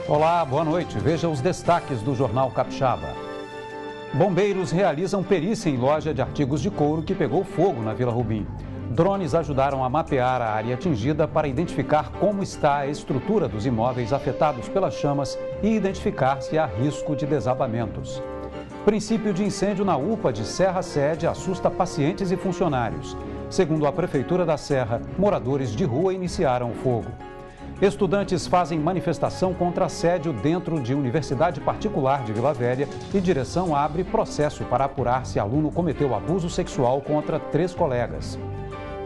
Olá, boa noite. Veja os destaques do Jornal Capixaba. Bombeiros realizam perícia em loja de artigos de couro que pegou fogo na Vila Rubim. Drones ajudaram a mapear a área atingida para identificar como está a estrutura dos imóveis afetados pelas chamas e identificar se há risco de desabamentos. Princípio de incêndio na UPA de Serra Sede assusta pacientes e funcionários. Segundo a Prefeitura da Serra, moradores de rua iniciaram o fogo. Estudantes fazem manifestação contra assédio dentro de universidade particular de Vila Velha e direção abre processo para apurar se aluno cometeu abuso sexual contra 3 colegas.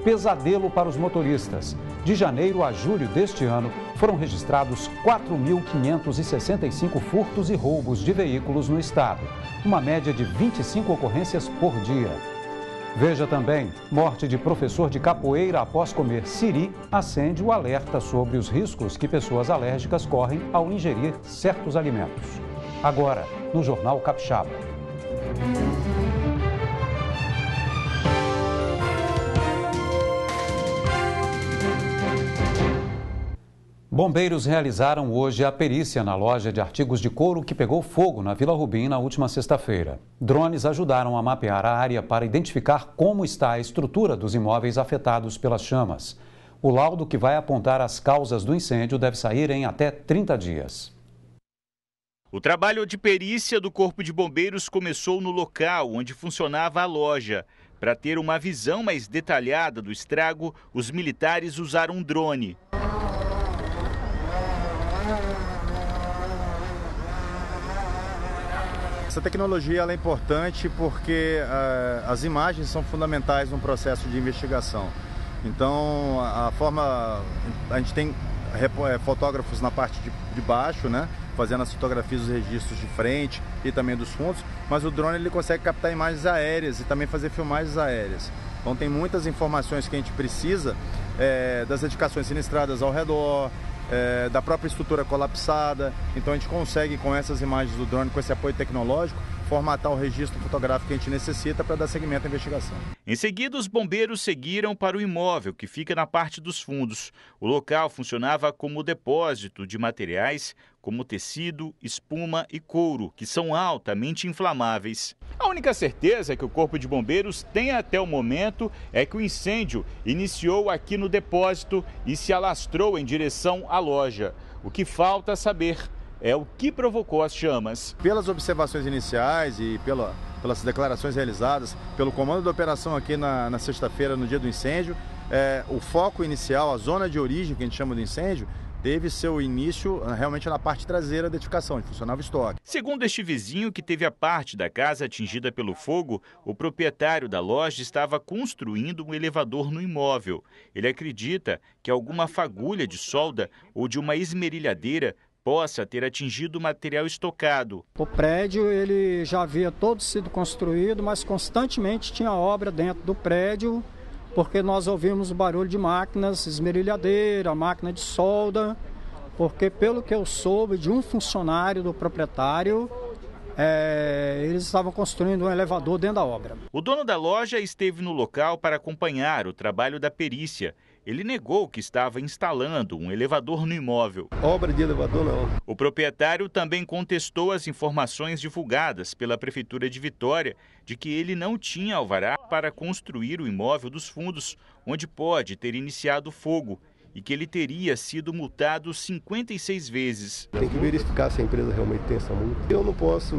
Pesadelo para os motoristas. De janeiro a julho deste ano, foram registrados 4.565 furtos e roubos de veículos no estado, uma média de 25 ocorrências por dia. Veja também, morte de professor de capoeira após comer siri acende o alerta sobre os riscos que pessoas alérgicas correm ao ingerir certos alimentos. Agora, no Jornal Capixaba. Bombeiros realizaram hoje a perícia na loja de artigos de couro que pegou fogo na Vila Rubim na última sexta-feira. Drones ajudaram a mapear a área para identificar como está a estrutura dos imóveis afetados pelas chamas. O laudo que vai apontar as causas do incêndio deve sair em até 30 dias. O trabalho de perícia do Corpo de Bombeiros começou no local onde funcionava a loja. Para ter uma visão mais detalhada do estrago, os militares usaram um drone. Essa tecnologia ela é importante porque as imagens são fundamentais no processo de investigação. Então, a gente tem fotógrafos na parte de baixo, né, fazendo as fotografias dos registros de frente e também dos fundos, mas o drone ele consegue captar imagens aéreas e também fazer filmagens aéreas. Então tem muitas informações que a gente precisa das edificações sinistradas ao redor, da própria estrutura colapsada. Então a gente consegue, com essas imagens do drone, com esse apoio tecnológico, formatar o registro fotográfico que a gente necessita para dar seguimento à investigação. Em seguida, os bombeiros seguiram para o imóvel, que fica na parte dos fundos. O local funcionava como depósito de materiais como tecido, espuma e couro, que são altamente inflamáveis. A única certeza que o Corpo de Bombeiros tem até o momento é que o incêndio iniciou aqui no depósito e se alastrou em direção à loja. O que falta saber é o que provocou as chamas. Pelas observações iniciais e pelas declarações realizadas pelo comando da operação aqui na sexta-feira, no dia do incêndio, o foco inicial, a zona de origem que a gente chama de incêndio, teve seu início realmente na parte traseira da edificação, onde funcionava o estoque. Segundo este vizinho que teve a parte da casa atingida pelo fogo, o proprietário da loja estava construindo um elevador no imóvel. Ele acredita que alguma fagulha de solda ou de uma esmerilhadeira possa ter atingido o material estocado. O prédio ele já havia todo sido construído, mas constantemente tinha obra dentro do prédio, porque nós ouvimos o barulho de máquinas, esmerilhadeira, máquina de solda, porque pelo que eu soube de um funcionário do proprietário, eles estavam construindo um elevador dentro da obra. O dono da loja esteve no local para acompanhar o trabalho da perícia. Ele negou que estava instalando um elevador no imóvel. Obra de elevador não. O proprietário também contestou as informações divulgadas pela Prefeitura de Vitória de que ele não tinha alvará para construir o imóvel dos fundos, onde pode ter iniciado o fogo, e que ele teria sido multado 56 vezes. Tem que verificar se a empresa realmente tem essa multa. Eu não posso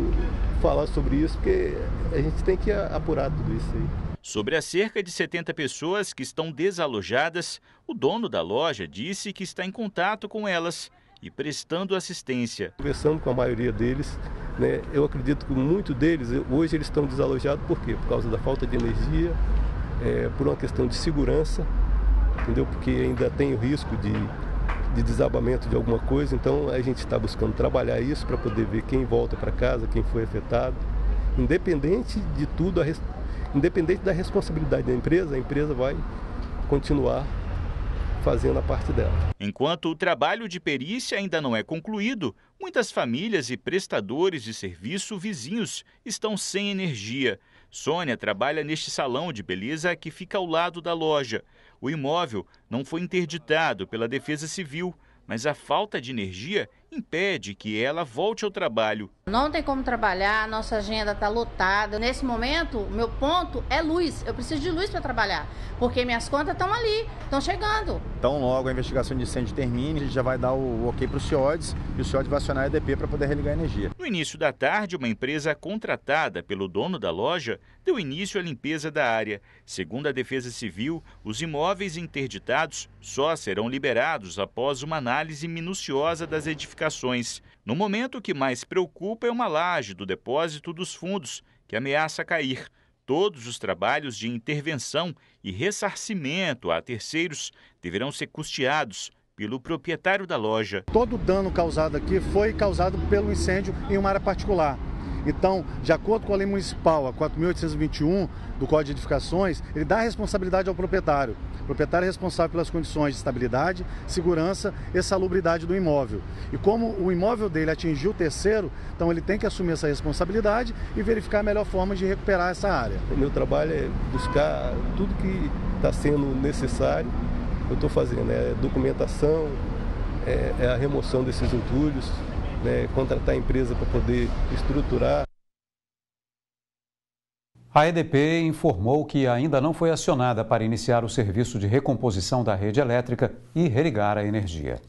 falar sobre isso porque a gente tem que apurar tudo isso aí. Sobre as cerca de 70 pessoas que estão desalojadas, o dono da loja disse que está em contato com elas e prestando assistência. Conversando com a maioria deles, né, eu acredito que muitos deles, hoje eles estão desalojados por quê? Por causa da falta de energia, por uma questão de segurança, entendeu? Porque ainda tem o risco de desabamento de alguma coisa, então a gente está buscando trabalhar isso para poder ver quem volta para casa, quem foi afetado. Independente de tudo, independente da responsabilidade da empresa, a empresa vai continuar fazendo a parte dela. Enquanto o trabalho de perícia ainda não é concluído, muitas famílias e prestadores de serviço vizinhos estão sem energia. Sônia trabalha neste salão de beleza que fica ao lado da loja. O imóvel não foi interditado pela Defesa Civil, mas a falta de energia impede que ela volte ao trabalho. Não tem como trabalhar, nossa agenda está lotada. Nesse momento, o meu ponto é luz. Eu preciso de luz para trabalhar, porque minhas contas estão ali, estão chegando. Então, logo a investigação de incêndio termine, a gente já vai dar o ok para o CIODES e o CIODES vai acionar a EDP para poder religar a energia. No início da tarde, uma empresa contratada pelo dono da loja deu início à limpeza da área. Segundo a Defesa Civil, os imóveis interditados só serão liberados após uma análise minuciosa das edificações. No momento, o que mais preocupa é uma laje do depósito dos fundos, que ameaça cair. Todos os trabalhos de intervenção e ressarcimento a terceiros deverão ser custeados pelo proprietário da loja. Todo o dano causado aqui foi causado pelo incêndio em uma área particular. Então, de acordo com a lei municipal, a 4.821 do Código de Edificações, ele dá a responsabilidade ao proprietário. O proprietário é responsável pelas condições de estabilidade, segurança e salubridade do imóvel. E como o imóvel dele atingiu o terceiro, então ele tem que assumir essa responsabilidade e verificar a melhor forma de recuperar essa área. O meu trabalho é buscar tudo que está sendo necessário. Eu estou fazendo documentação, a remoção desses entulhos, contratar a empresa para poder estruturar. A EDP informou que ainda não foi acionada para iniciar o serviço de recomposição da rede elétrica e religar a energia.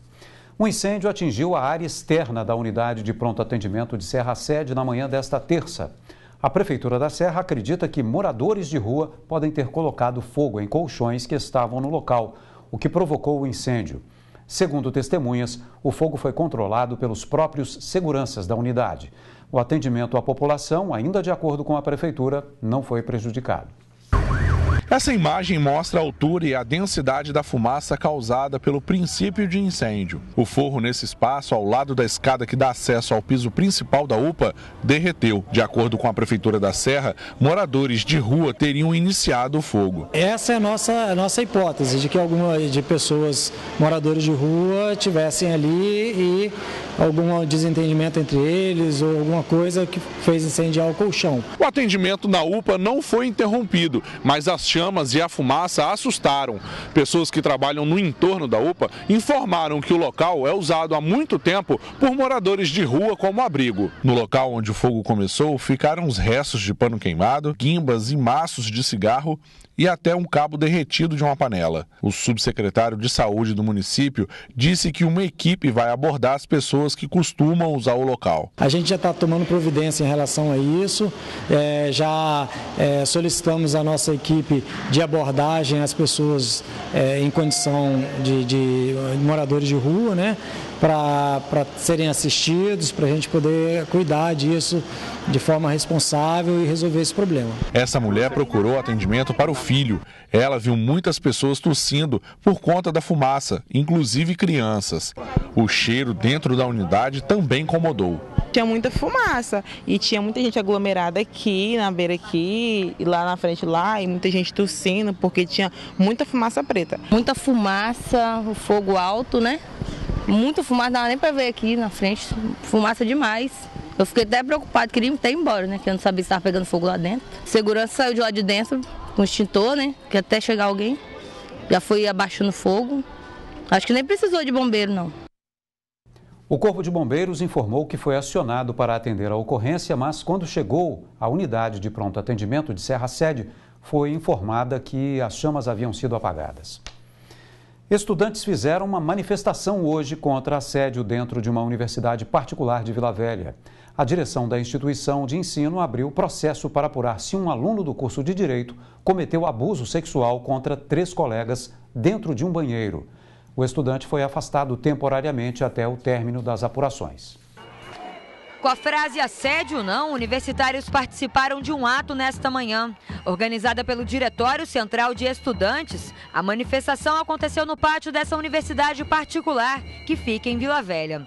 Um incêndio atingiu a área externa da unidade de pronto atendimento de Serra Sede na manhã desta terça. A Prefeitura da Serra acredita que moradores de rua podem ter colocado fogo em colchões que estavam no local, o que provocou o incêndio. Segundo testemunhas, o fogo foi controlado pelos próprios seguranças da unidade. O atendimento à população, ainda de acordo com a Prefeitura, não foi prejudicado. Essa imagem mostra a altura e a densidade da fumaça causada pelo princípio de incêndio. O forro nesse espaço, ao lado da escada que dá acesso ao piso principal da UPA, derreteu. De acordo com a Prefeitura da Serra, moradores de rua teriam iniciado o fogo. Essa é a nossa hipótese, de que algumas pessoas, moradores de rua, tivessem ali e algum desentendimento entre eles ou alguma coisa que fez incendiar o colchão. O atendimento na UPA não foi interrompido, mas as chamas e a fumaça assustaram. Pessoas que trabalham no entorno da UPA informaram que o local é usado há muito tempo por moradores de rua como abrigo. No local onde o fogo começou, ficaram os restos de pano queimado, guimbas e maços de cigarro e até um cabo derretido de uma panela. O subsecretário de Saúde do município disse que uma equipe vai abordar as pessoas que costumam usar o local. A gente já está tomando providência em relação a isso, solicitamos a nossa equipe de abordagem às pessoas em condição de moradores de rua, para serem assistidos, para a gente poder cuidar disso de forma responsável e resolver esse problema. Essa mulher procurou atendimento para o filho. Ela viu muitas pessoas tossindo por conta da fumaça, inclusive crianças. O cheiro dentro da unidade também incomodou. Tinha muita fumaça e tinha muita gente aglomerada aqui, na beira aqui, e lá na frente lá, e muita gente tossindo porque tinha muita fumaça preta. Muita fumaça, o fogo alto, Muita fumaça, não dava nem para ver aqui na frente, fumaça demais. Eu fiquei até preocupado, queria até ir embora, que eu não sabia se estava pegando fogo lá dentro. Segurança saiu de lá de dentro com extintor, que até chegar alguém, já foi abaixando o fogo. Acho que nem precisou de bombeiro, não. O Corpo de Bombeiros informou que foi acionado para atender a ocorrência, mas quando chegou à unidade de pronto atendimento de Serra Sede, foi informada que as chamas haviam sido apagadas. Estudantes fizeram uma manifestação hoje contra assédio dentro de uma universidade particular de Vila Velha. A direção da instituição de ensino abriu processo para apurar se um aluno do curso de Direito cometeu abuso sexual contra 3 colegas dentro de um banheiro. O estudante foi afastado temporariamente até o término das apurações. Com a frase assédio não, universitários participaram de um ato nesta manhã. Organizada pelo Diretório Central de Estudantes, a manifestação aconteceu no pátio dessa universidade particular, que fica em Vila Velha.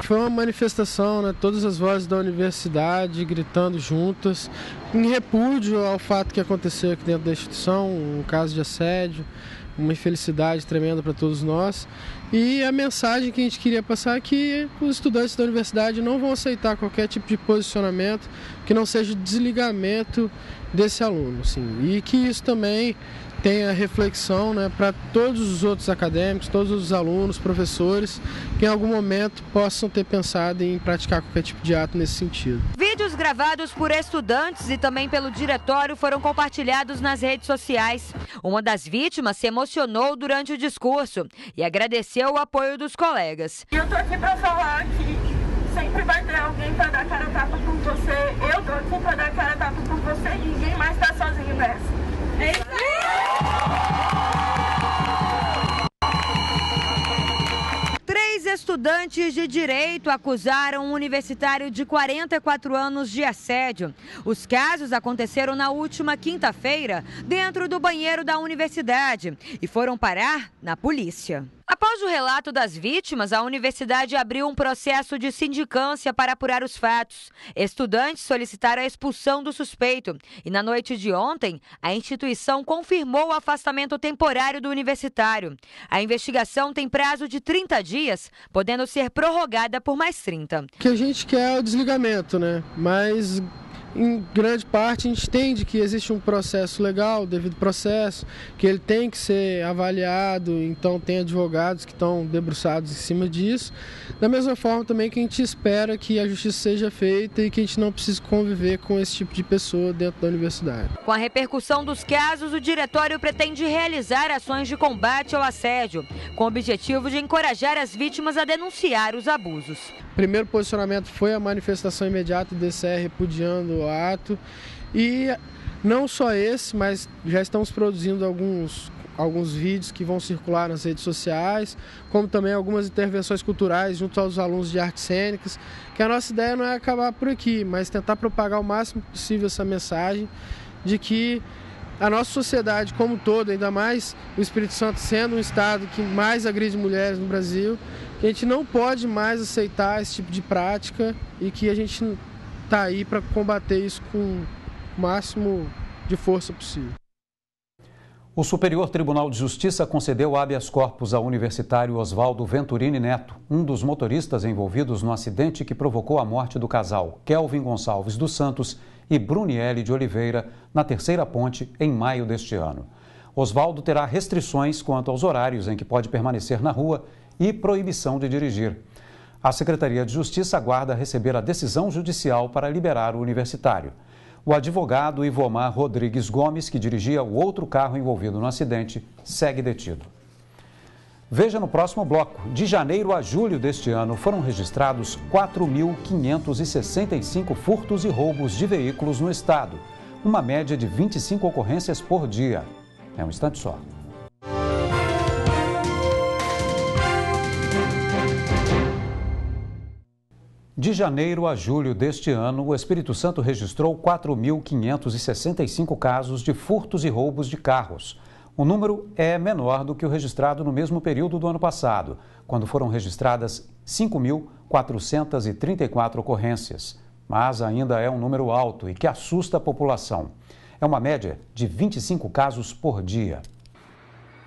Foi uma manifestação, todas as vozes da universidade gritando juntas, em repúdio ao fato que aconteceu aqui dentro da instituição, um caso de assédio. uma infelicidade tremenda para todos nós. E a mensagem que a gente queria passar é que os estudantes da universidade não vão aceitar qualquer tipo de posicionamento que não seja desligamento desse aluno, assim. E que isso também tenha reflexão, né, para todos os outros acadêmicos, todos os alunos, professores, que em algum momento possam ter pensado em praticar qualquer tipo de ato nesse sentido. Vídeos gravados por estudantes e também pelo diretório foram compartilhados nas redes sociais. Uma das vítimas se emocionou durante o discurso e agradeceu o apoio dos colegas. Eu tô aqui para falar que sempre vai ter alguém para dar cara a tapa por você. Eu tô aqui para dar cara a tapa por você e ninguém mais tá sozinho nessa. É isso aí! 3 estudantes de direito acusaram um universitário de 44 anos de assédio. Os casos aconteceram na última quinta-feira, dentro do banheiro da universidade, e foram parar na polícia. Após o relato das vítimas, a universidade abriu um processo de sindicância para apurar os fatos. Estudantes solicitaram a expulsão do suspeito e, na noite de ontem, a instituição confirmou o afastamento temporário do universitário. A investigação tem prazo de 30 dias, podendo ser prorrogada por mais 30. O que a gente quer é o desligamento, né? Mas em grande parte a gente entende que existe um processo legal, devido processo, que ele tem que ser avaliado, então tem advogados que estão debruçados em cima disso. Da mesma forma também que a gente espera que a justiça seja feita e que a gente não precise conviver com esse tipo de pessoa dentro da universidade. Com a repercussão dos casos, o diretório pretende realizar ações de combate ao assédio, com o objetivo de encorajar as vítimas a denunciar os abusos. O primeiro posicionamento foi a manifestação imediata do DCE repudiando o ato, e não só esse, mas já estamos produzindo alguns vídeos que vão circular nas redes sociais, como também algumas intervenções culturais junto aos alunos de artes cênicas, que a nossa ideia não é acabar por aqui, mas tentar propagar o máximo possível essa mensagem de que a nossa sociedade como um todo, ainda mais o Espírito Santo sendo um estado que mais agride mulheres no Brasil, que a gente não pode mais aceitar esse tipo de prática e que a gente está aí para combater isso com o máximo de força possível. O Superior Tribunal de Justiça concedeu habeas corpus ao universitário Oswaldo Venturini Neto, um dos motoristas envolvidos no acidente que provocou a morte do casal Kelvin Gonçalves dos Santos e Bruniele de Oliveira na Terceira Ponte em maio deste ano. Oswaldo terá restrições quanto aos horários em que pode permanecer na rua e proibição de dirigir. A Secretaria de Justiça aguarda receber a decisão judicial para liberar o universitário. O advogado Ivomar Rodrigues Gomes, que dirigia o outro carro envolvido no acidente, segue detido. Veja no próximo bloco. De janeiro a julho deste ano, foram registrados 4.565 furtos e roubos de veículos no estado. Uma média de 25 ocorrências por dia. É um instante só. De janeiro a julho deste ano, o Espírito Santo registrou 4.565 casos de furtos e roubos de carros. O número é menor do que o registrado no mesmo período do ano passado, quando foram registradas 5.434 ocorrências. Mas ainda é um número alto e que assusta a população. É uma média de 25 casos por dia.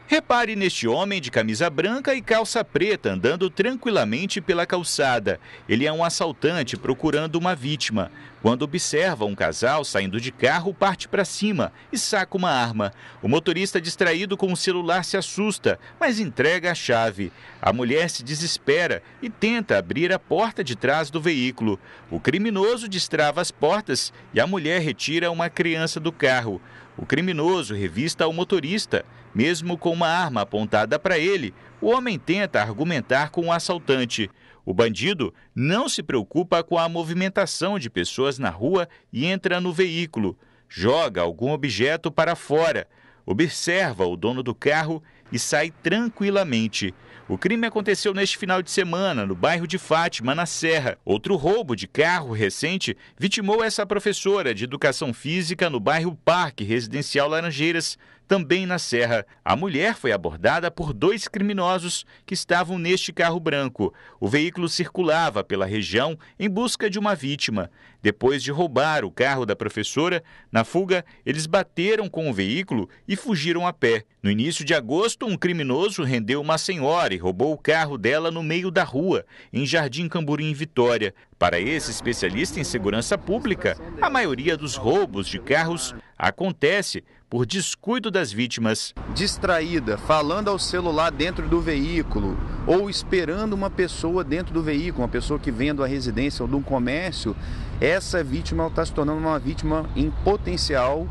Repare neste homem de camisa branca e calça preta andando tranquilamente pela calçada. Ele é um assaltante procurando uma vítima. Quando observa um casal saindo de carro, parte para cima e saca uma arma. O motorista distraído com o celular se assusta, mas entrega a chave. A mulher se desespera e tenta abrir a porta de trás do veículo. O criminoso destrava as portas e a mulher retira uma criança do carro. O criminoso revista o motorista. Mesmo com uma arma apontada para ele, o homem tenta argumentar com o assaltante. O bandido não se preocupa com a movimentação de pessoas na rua e entra no veículo. Joga algum objeto para fora, observa o dono do carro e sai tranquilamente. O crime aconteceu neste final de semana, no bairro de Fátima, na Serra. Outro roubo de carro recente vitimou essa professora de educação física no bairro Parque Residencial Laranjeiras. também na Serra. A mulher foi abordada por 2 criminosos que estavam neste carro branco. O veículo circulava pela região em busca de uma vítima. Depois de roubar o carro da professora, na fuga, eles bateram com o veículo e fugiram a pé. No início de agosto, um criminoso rendeu uma senhora e roubou o carro dela no meio da rua, em Jardim Camburim, Vitória. Para esse especialista em segurança pública, a maioria dos roubos de carros acontece por descuido das vítimas. Distraída, falando ao celular dentro do veículo ou esperando uma pessoa dentro do veículo, uma pessoa que vem da residência ou de um comércio, essa vítima está se tornando uma vítima em potencial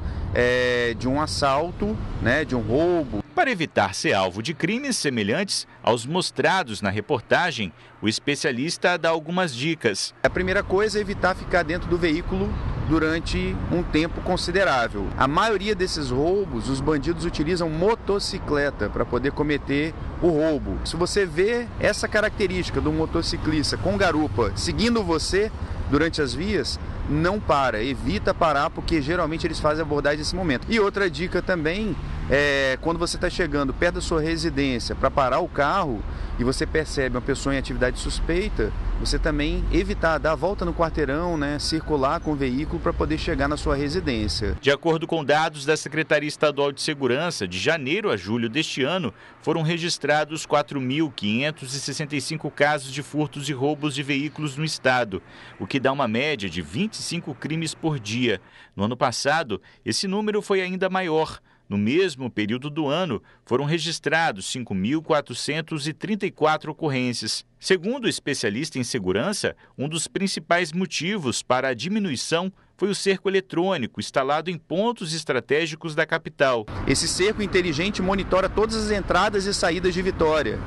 de um assalto, de um roubo. Para evitar ser alvo de crimes semelhantes aos mostrados na reportagem, o especialista dá algumas dicas. A primeira coisa é evitar ficar dentro do veículo durante um tempo considerável. A maioria desses roubos, os bandidos utilizam motocicleta para poder cometer o roubo. Se você vê essa característica do motociclista com garupa seguindo você durante as vias, não para, evita parar, porque geralmente eles fazem abordagem nesse momento. E outra dica também é quando você está chegando perto da sua residência para parar o carro e você percebe uma pessoa em atividade suspeita, você também evitar dar a volta no quarteirão, circular com o veículo para poder chegar na sua residência. De acordo com dados da Secretaria Estadual de Segurança, de janeiro a julho deste ano, foram registrados 4.565 casos de furtos e roubos de veículos no estado, o que dá uma média de 25 crimes por dia. No ano passado, esse número foi ainda maior. No mesmo período do ano, foram registrados 5.434 ocorrências. Segundo o especialista em segurança, um dos principais motivos para a diminuição foi o cerco eletrônico instalado em pontos estratégicos da capital. Esse cerco inteligente monitora todas as entradas e saídas de Vitória.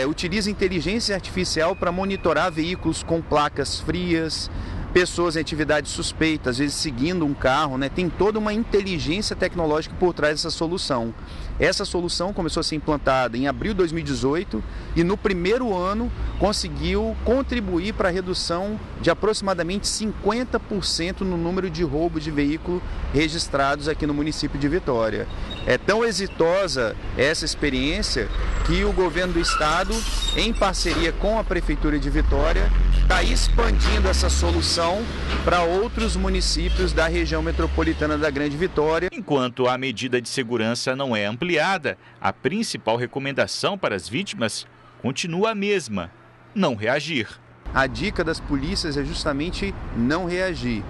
Utiliza inteligência artificial para monitorar veículos com placas frias, pessoas em atividade suspeita, às vezes seguindo um carro, Tem toda uma inteligência tecnológica por trás dessa solução. Essa solução começou a ser implantada em abril de 2018 e no primeiro ano conseguiu contribuir para a redução de aproximadamente 50% no número de roubos de veículo registrados aqui no município de Vitória. É tão exitosa essa experiência que o governo do estado, em parceria com a Prefeitura de Vitória, está expandindo essa solução para outros municípios da região metropolitana da Grande Vitória. Enquanto a medida de segurança não é ampliada, a principal recomendação para as vítimas continua a mesma: não reagir. A dica das polícias é justamente não reagir.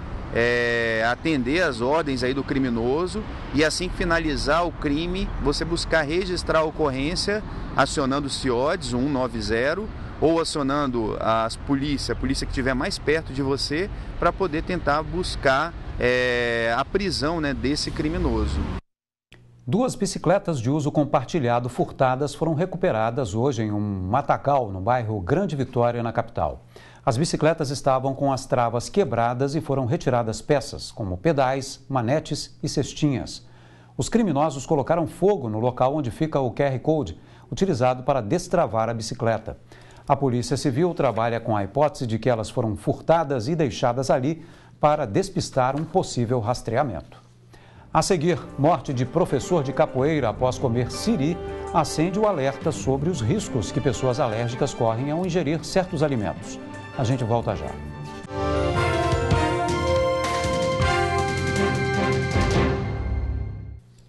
Atender às ordens aí do criminoso e assim que finalizar o crime, você buscar registrar a ocorrência acionando o CIODES 190 ou acionando a polícia que estiver mais perto de você para poder tentar buscar a prisão desse criminoso. 2 bicicletas de uso compartilhado furtadas foram recuperadas hoje em um matagal no bairro Grande Vitória, na capital. As bicicletas estavam com as travas quebradas e foram retiradas peças, como pedais, manetes e cestinhas. Os criminosos colocaram fogo no local onde fica o QR Code, utilizado para destravar a bicicleta. A Polícia Civil trabalha com a hipótese de que elas foram furtadas e deixadas ali para despistar um possível rastreamento. A seguir, morte de professor de capoeira após comer siri acende o alerta sobre os riscos que pessoas alérgicas correm ao ingerir certos alimentos. A gente volta já.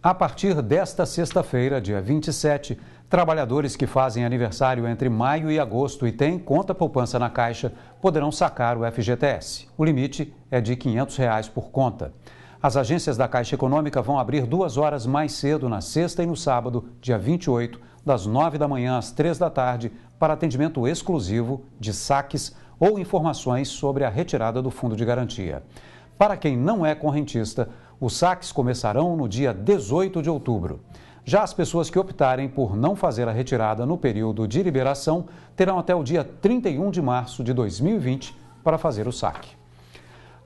A partir desta sexta-feira, dia 27, trabalhadores que fazem aniversário entre maio e agosto e têm conta poupança na Caixa poderão sacar o FGTS. O limite é de R$ 500 por conta. As agências da Caixa Econômica vão abrir 2 horas mais cedo na sexta e no sábado, dia 28, das 9 da manhã às 3 da tarde, para atendimento exclusivo de saques ou informações sobre a retirada do fundo de garantia. Para quem não é correntista, os saques começarão no dia 18 de outubro. Já as pessoas que optarem por não fazer a retirada no período de liberação terão até o dia 31 de março de 2020 para fazer o saque.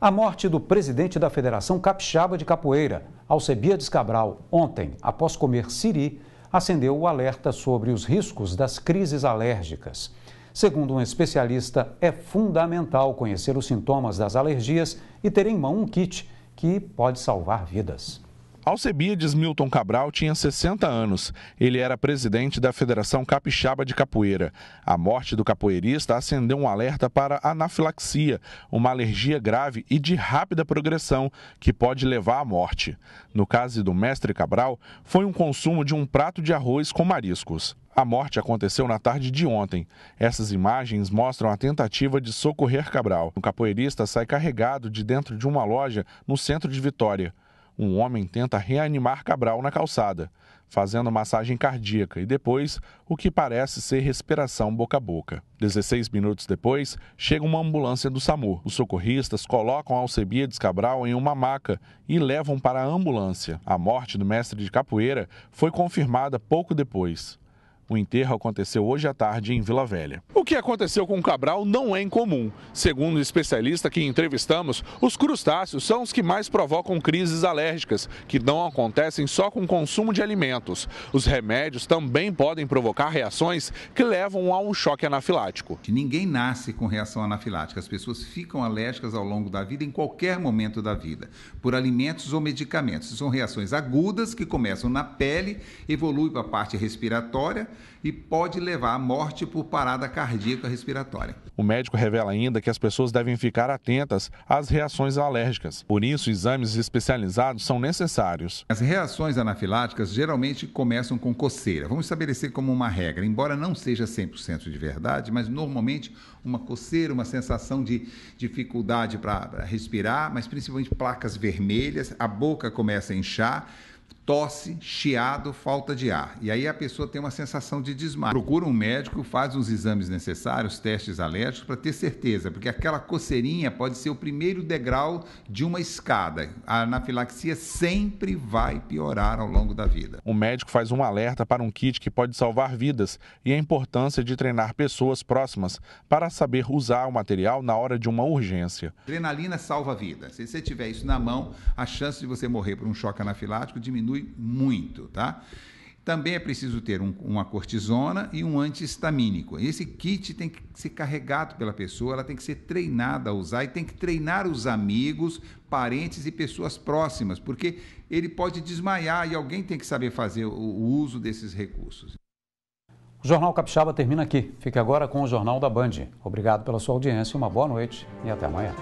A morte do presidente da Federação Capixaba de Capoeira, Alcebiades Cabral, ontem, após comer siri, acendeu o alerta sobre os riscos das crises alérgicas. Segundo um especialista, é fundamental conhecer os sintomas das alergias e ter em mão um kit que pode salvar vidas. Alcebiades Milton Cabral tinha 60 anos. Ele era presidente da Federação Capixaba de Capoeira. A morte do capoeirista acendeu um alerta para anafilaxia, uma alergia grave e de rápida progressão que pode levar à morte. No caso do mestre Cabral, foi um consumo de um prato de arroz com mariscos. A morte aconteceu na tarde de ontem. Essas imagens mostram a tentativa de socorrer Cabral. O capoeirista sai carregado de dentro de uma loja no centro de Vitória. Um homem tenta reanimar Cabral na calçada, fazendo massagem cardíaca e depois o que parece ser respiração boca a boca. 16 minutos depois, chega uma ambulância do SAMU. Os socorristas colocam Alcebiades Cabral em uma maca e levam para a ambulância. A morte do mestre de capoeira foi confirmada pouco depois. O enterro aconteceu hoje à tarde em Vila Velha. O que aconteceu com Cabral não é incomum. Segundo o especialista que entrevistamos, os crustáceos são os que mais provocam crises alérgicas, que não acontecem só com o consumo de alimentos. Os remédios também podem provocar reações que levam a um choque anafilático. Ninguém nasce com reação anafilática. As pessoas ficam alérgicas ao longo da vida, em qualquer momento da vida, por alimentos ou medicamentos. São reações agudas que começam na pele, evoluem para a parte respiratória e pode levar à morte por parada cardíaca respiratória. O médico revela ainda que as pessoas devem ficar atentas às reações alérgicas. Por isso, exames especializados são necessários. As reações anafiláticas geralmente começam com coceira. Vamos estabelecer como uma regra, embora não seja 100% de verdade, mas normalmente uma coceira, uma sensação de dificuldade para respirar, mas principalmente placas vermelhas, a boca começa a inchar, tosse, chiado, falta de ar. E aí a pessoa tem uma sensação de desmaio. Procura um médico, faz os exames necessários, testes alérgicos, para ter certeza, porque aquela coceirinha pode ser o primeiro degrau de uma escada. A anafilaxia sempre vai piorar ao longo da vida. O médico faz um alerta para um kit que pode salvar vidas e a importância de treinar pessoas próximas para saber usar o material na hora de uma urgência. Adrenalina salva a vida. Se você tiver isso na mão, a chance de você morrer por um choque anafilático diminui muito, tá? Também é preciso ter uma cortisona e um antihistamínico. Esse kit tem que ser carregado pela pessoa, ela tem que ser treinada a usar e tem que treinar os amigos, parentes e pessoas próximas, porque ele pode desmaiar e alguém tem que saber fazer o uso desses recursos. O Jornal Capixaba termina aqui. Fique agora com o Jornal da Band. Obrigado pela sua audiência, uma boa noite e até amanhã.